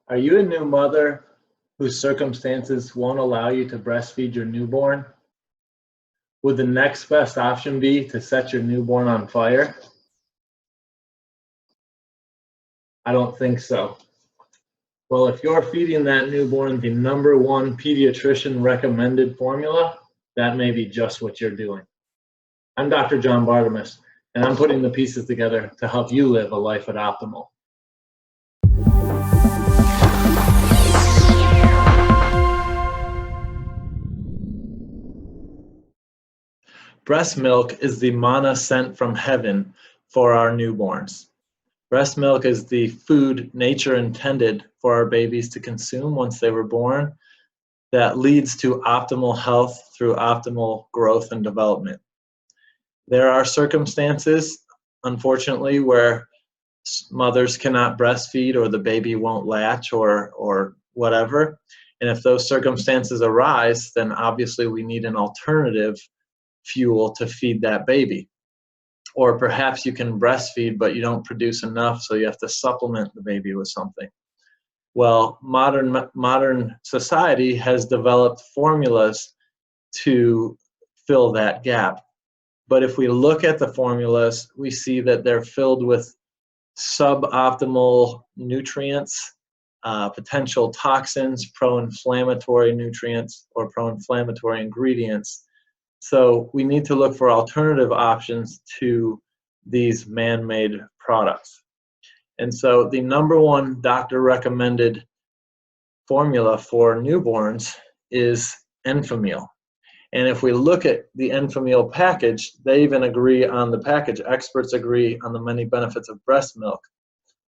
Are you a new mother whose circumstances won't allow you to breastfeed your newborn? Would the next best option be to set your newborn on fire? I don't think so. Well, if you're feeding that newborn the #1 pediatrician recommended formula, that may be just what you're doing. I'm Dr. John Bartemus, and I'm putting the pieces together to help you live a life at optimal. Breast milk is the manna sent from heaven for our newborns. Breast milk is the food nature intended for our babies to consume once they were born that leads to optimal health through optimal growth and development. There are circumstances, unfortunately, where mothers cannot breastfeed or the baby won't latch or whatever. And if those circumstances arise, then obviously we need an alternative fuel to feed that baby. Or perhaps you can breastfeed, but you don't produce enough, so you have to supplement the baby with something. Well, modern society has developed formulas to fill that gap. But if we look at the formulas, we see that they're filled with suboptimal nutrients, potential toxins, pro-inflammatory nutrients, or pro-inflammatory ingredients. So we need to look for alternative options to these man-made products. And so the #1 doctor recommended formula for newborns is Enfamil. And if we look at the Enfamil package, they even agree on the package. Experts agree on the many benefits of breast milk,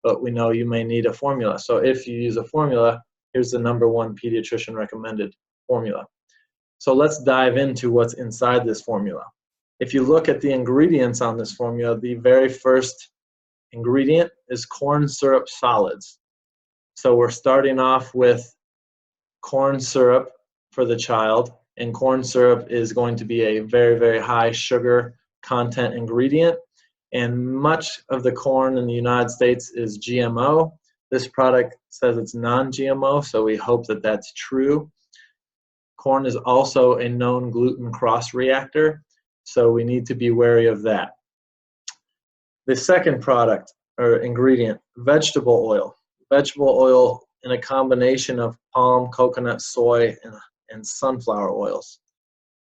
but we know you may need a formula. So if you use a formula, here's the #1 pediatrician recommended formula. So let's dive into what's inside this formula. If you look at the ingredients on this formula, the very first ingredient is corn syrup solids. So we're starting off with corn syrup for the child, and corn syrup is going to be a very, very high sugar content ingredient. And much of the corn in the United States is GMO. This product says it's non-GMO, so we hope that that's true. Corn is also a known gluten cross-reactor, so we need to be wary of that. The second product or ingredient, vegetable oil. Vegetable oil in a combination of palm, coconut, soy, and sunflower oils.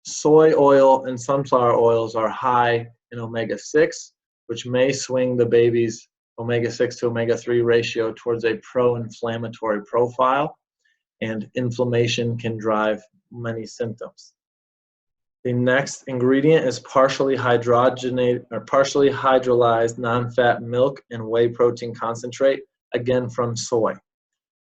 Soy oil and sunflower oils are high in omega-6, which may swing the baby's omega-6 to omega-3 ratio towards a pro-inflammatory profile, and inflammation can drive many symptoms. The next ingredient is partially hydrogenated or partially hydrolyzed non-fat milk and whey protein concentrate, again from soy.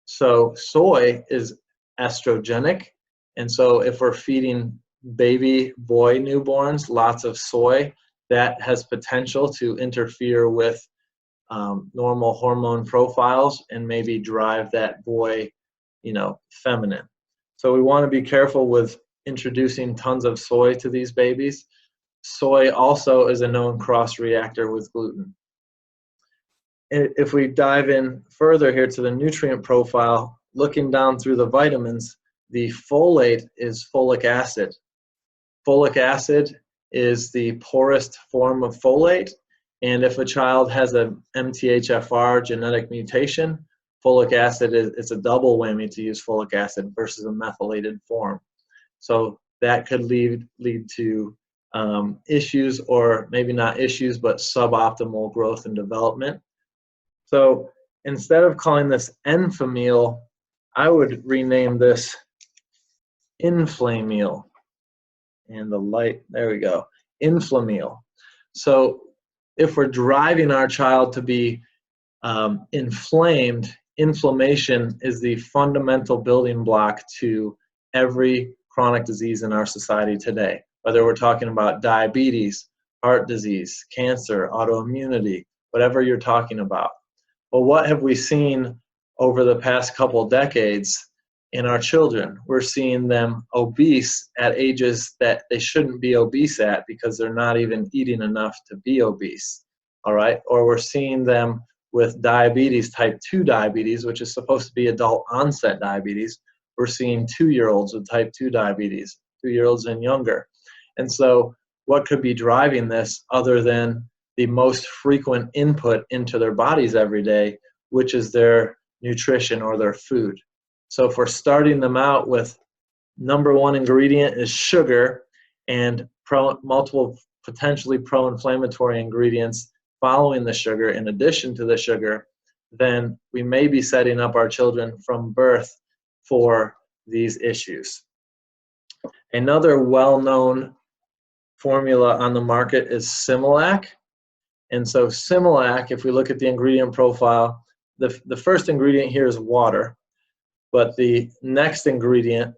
So soy is estrogenic, and so if we're feeding baby boy newborns lots of soy, that has potential to interfere with normal hormone profiles and maybe drive that boy, feminine. So we want to be careful with introducing tons of soy to these babies. Soy also is a known cross-reactor with gluten. If we dive in further here to the nutrient profile, looking down through the vitamins, the folate is folic acid. Folic acid is the poorest form of folate, and if a child has a MTHFR genetic mutation, folic acid is a double whammy to use folic acid versus a methylated form. So that could lead to issues, or maybe not issues, but suboptimal growth and development. So instead of calling this Enfamil, I would rename this Enfamil. And the light, there we go, Enfamil. So if we're driving our child to be inflamed, inflammation is the fundamental building block to every chronic disease in our society today, whether we're talking about diabetes, heart disease, cancer, autoimmunity, whatever you're talking about. Well, what have we seen over the past couple decades in our children? We're seeing them obese at ages that they shouldn't be obese at because they're not even eating enough to be obese, all right? Or we're seeing them with diabetes, type 2 diabetes, which is supposed to be adult onset diabetes, we're seeing 2-year-olds with type 2 diabetes, 2-year-olds and younger. And so what could be driving this other than the most frequent input into their bodies every day, which is their nutrition or their food? So if we're starting them out with number one ingredient is sugar and multiple potentially pro-inflammatory ingredients following the sugar in addition to the sugar, then we may be setting up our children from birth for these issues. Another well-known formula on the market is Similac. And so Similac, if we look at the ingredient profile, the first ingredient here is water, but the next ingredient,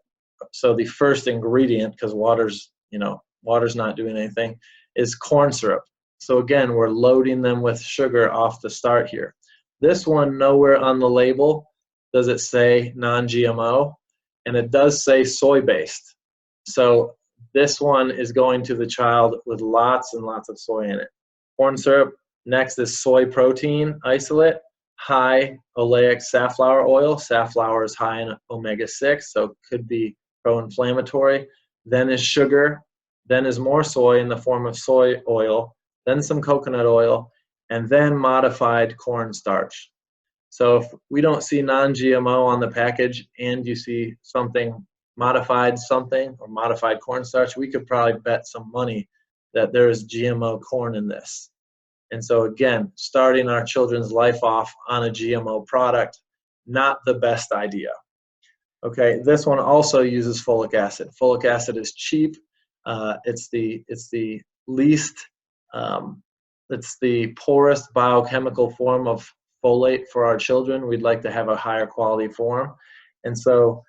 so the first ingredient, because water's not doing anything, is corn syrup. So again, we're loading them with sugar off the start here. This one, nowhere on the label does it say non-GMO, and it does say soy-based. So this one is going to the child with lots and lots of soy in it. Corn syrup. Next is soy protein isolate, high oleic safflower oil. Safflower is high in omega-6, so could be pro-inflammatory. Then is sugar. Then is more soy in the form of soy oil. Then some coconut oil, and then modified cornstarch. So if we don't see non-GMO on the package and you see something modified or modified cornstarch, we could probably bet some money that there is GMO corn in this. And so again, starting our children's life off on a GMO product, not the best idea. Okay, this one also uses folic acid. Folic acid is cheap. It's the least, it's the poorest biochemical form of folate for our children. We'd like to have a higher quality form. And so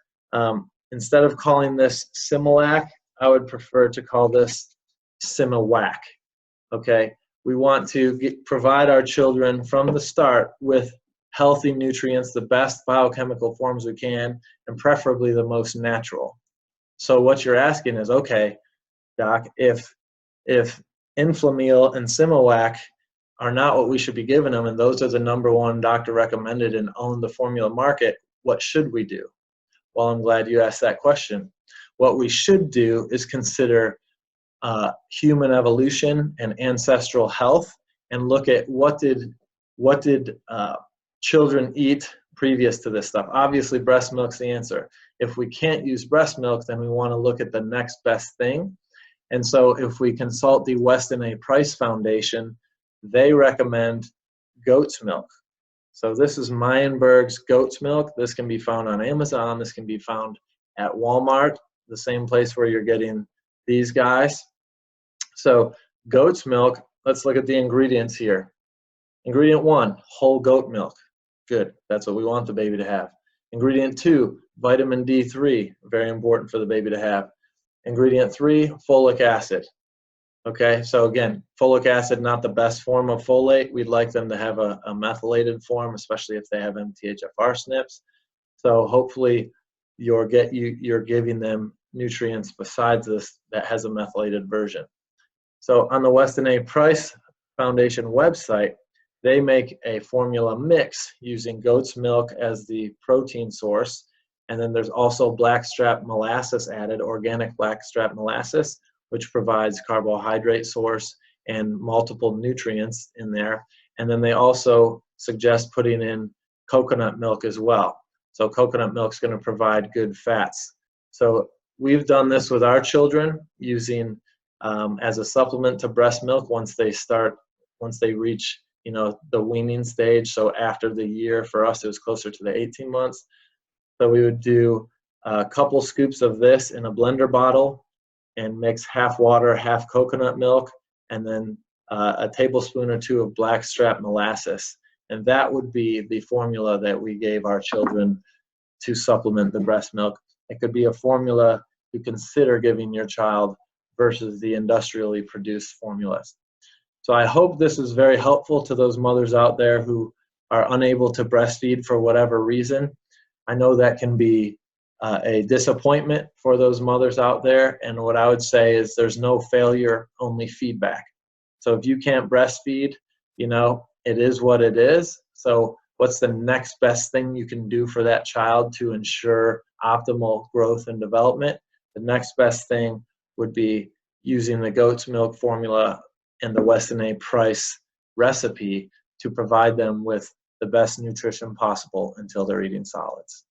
instead of calling this Similac, I would prefer to call this Similac. Okay, we want to provide our children from the start with healthy nutrients, the best biochemical forms we can, and preferably the most natural. So what you're asking is, okay, Doc, if Enfamil and Similac are not what we should be giving them, and those are the number one doctor recommended and own the formula market, what should we do? Well, I'm glad you asked that question. What we should do is consider human evolution and ancestral health, and look at what did children eat previous to this stuff. Obviously, breast milk's the answer. If we can't use breast milk, then we want to look at the next best thing. And so if we consult the Weston A. Price Foundation, they recommend goat's milk. So this is Meyenberg's goat's milk. This can be found on Amazon. This can be found at Walmart, the same place where you're getting these guys. So goat's milk, let's look at the ingredients here. Ingredient 1, whole goat milk. Good, that's what we want the baby to have. Ingredient 2, vitamin D3, very important for the baby to have. Ingredient 3, folic acid. Okay, so again, folic acid, not the best form of folate. We'd like them to have a methylated form, especially if they have MTHFR SNPs. So hopefully you're giving them nutrients besides this that has a methylated version. So on the Weston A. Price Foundation website, they make a formula mix using goat's milk as the protein source. And then there's also blackstrap molasses added, organic blackstrap molasses, which provides carbohydrate source and multiple nutrients in there. And then they also suggest putting in coconut milk as well. So coconut milk is going to provide good fats. So we've done this with our children using as a supplement to breast milk once they reach the weaning stage. So after the year, for us it was closer to the 18 months. So we would do a couple scoops of this in a blender bottle and mix half water, half coconut milk, and then a tablespoon or two of blackstrap molasses. And that would be the formula that we gave our children to supplement the breast milk. It could be a formula you consider giving your child versus the industrially produced formulas. So I hope this is very helpful to those mothers out there who are unable to breastfeed for whatever reason. I know that can be a disappointment for those mothers out there, and what I would say is there's no failure, only feedback. So if you can't breastfeed, it is what it is. So what's the next best thing you can do for that child to ensure optimal growth and development? The next best thing would be using the goat's milk formula and the Weston A. Price recipe to provide them with the best nutrition possible until they're eating solids.